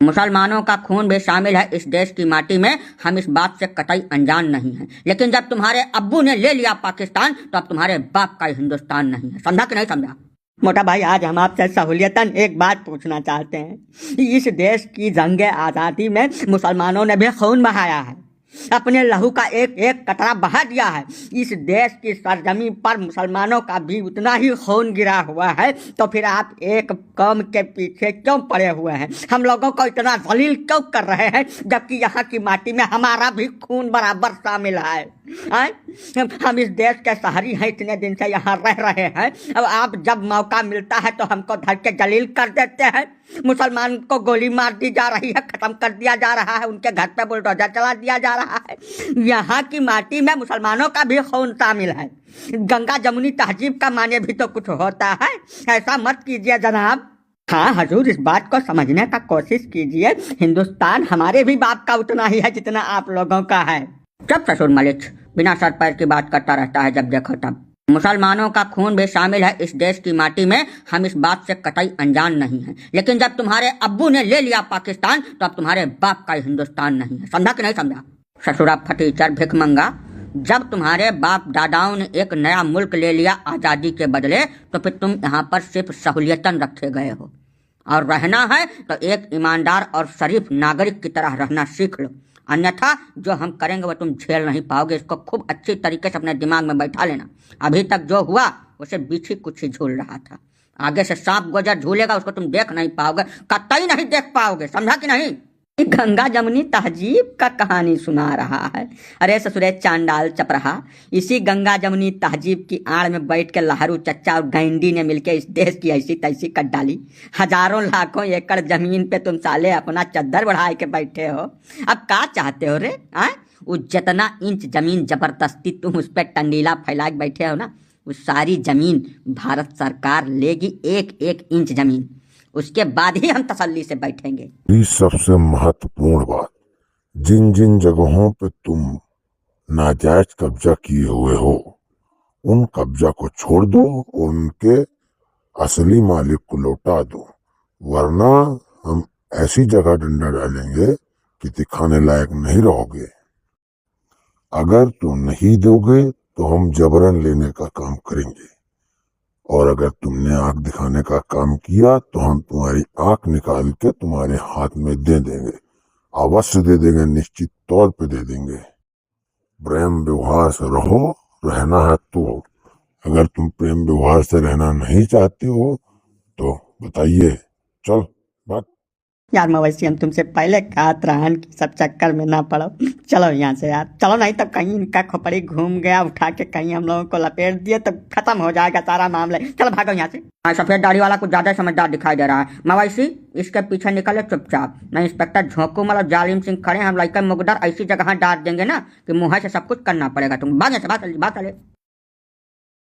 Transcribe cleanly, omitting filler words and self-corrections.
मुसलमानों का खून भी शामिल है इस देश की माटी में, हम इस बात से कतई अनजान नहीं हैं। लेकिन जब तुम्हारे अब्बू ने ले लिया पाकिस्तान तो अब तुम्हारे बाप का हिंदुस्तान नहीं है। समझा कि नहीं समझा? मोटा भाई, आज हम आपसे सहूलियतन एक बात पूछना चाहते हैं। इस देश की जंग आज़ादी में मुसलमानों ने भी खून बहाया है, अपने लहू का एक एक कतरा बहा दिया है। इस देश की सरजमी पर मुसलमानों का भी उतना ही खून गिरा हुआ है, तो फिर आप एक कौम के पीछे क्यों पड़े हुए हैं? हम लोगों को इतना जलील क्यों कर रहे हैं, जबकि यहाँ की माटी में हमारा भी खून बराबर शामिल है। हम इस देश के शहरी हैं, इतने दिन से यहाँ रह रहे हैं। अब आप जब मौका मिलता है तो हमको धर के जलील कर देते हैं। मुसलमान को गोली मार दी जा रही है, खत्म कर दिया जा रहा है, उनके घर पे बुलडोजर चला दिया जा रहा है। यहाँ की माटी में मुसलमानों का भी खून शामिल है। गंगा जमुनी तहजीब का माने भी तो कुछ होता है। ऐसा मत कीजिए जनाब। हाँ हजूर, इस बात को समझने का कोशिश कीजिए। हिंदुस्तान हमारे भी बाप का उतना ही है जितना आप लोगों का है। जब ससुर मलिक बिना सर पैर की बात करता रहता है जब देखो तब। मुसलमानों का खून भी शामिल है इस देश की माटी में, हम इस बात से कतई अनजान नहीं हैं। लेकिन जब तुम्हारे अब्बू ने ले लिया पाकिस्तान तो अब तुम्हारे बाप का हिंदुस्तान नहीं है। समझा कि नहीं समझा? ससुरा फटीचर भिखमंगा, जब तुम्हारे बाप दादाओं ने एक नया मुल्क ले लिया आज़ादी के बदले, तो फिर तुम यहाँ पर सिर्फ सहूलियतन रखे गए हो। और रहना है तो एक ईमानदार और शरीफ नागरिक की तरह रहना सीख लो, अन्यथा जो हम करेंगे वो तुम झेल नहीं पाओगे। इसको खूब अच्छी तरीके से अपने दिमाग में बैठा लेना। अभी तक जो हुआ उसे बीछी कुछ ही झूल रहा था, आगे से सांप गुजर झूलेगा उसको तुम देख नहीं पाओगे, कतई नहीं देख पाओगे। समझा कि नहीं? गंगा जमुनी तहजीब का कहानी सुना रहा है। अरे ससुरे चांडाल चपरहा, इसी गंगा जमुनी तहजीब की आड़ में बैठ के लहरू चच्चा और गैंडी ने मिलकर इस देश की ऐसी तैसी कर डाली। हजारों लाखों एकड़ जमीन पे तुम साले अपना चद्दर बढ़ाए के बैठे हो। अब क्या चाहते हो रे? वो जितना इंच जमीन जबरदस्ती तुम उस पर टंडीला फैला के बैठे हो ना, वो सारी जमीन भारत सरकार लेगी, एक एक इंच जमीन। उसके बाद ही हम तसल्ली से बैठेंगे। ये सबसे महत्वपूर्ण बात, जिन जिन जगहों पे तुम नाजायज कब्जा किए हुए हो उन कब्जा को छोड़ दो, उनके असली मालिक को लौटा दो, वरना हम ऐसी जगह डंडा डालेंगे कि दिखाने लायक नहीं रहोगे। अगर तुम नहीं दोगे तो हम जबरन लेने का काम करेंगे, और अगर तुमने आंख दिखाने का काम किया तो हम तुम्हारी आंख निकाल के तुम्हारे हाथ में दे देंगे। अवश्य दे देंगे, निश्चित तौर पे दे देंगे। प्रेम व्यवहार से रहो, रहना है तो। अगर तुम प्रेम व्यवहार से रहना नहीं चाहते हो तो बताइए, चल बात। यार मवैसी, हम तुमसे पहले कहा त्राहन की सब चक्कर में ना पड़ो। चलो यहाँ से यार, चलो, नहीं तो कहीं इनका खोपड़ी घूम गया, उठा के कहीं हम लोगों को लपेट दिए तो खत्म हो जाएगा सारा मामला। चलो भागो यहाँ से। सफेद दाढ़ी वाला कुछ ज्यादा समझदार दिखाई दे रहा है। मवैसी, इसके पीछे निकले चुपचाप, नहीं इंस्पेक्टर झोंकू मतलब जालिम सिंह खड़े, हम लड़का मुगदर ऐसी जगह डाल देंगे ना कि मुँह से सब कुछ करना पड़ेगा। तुम भागे से बात चले।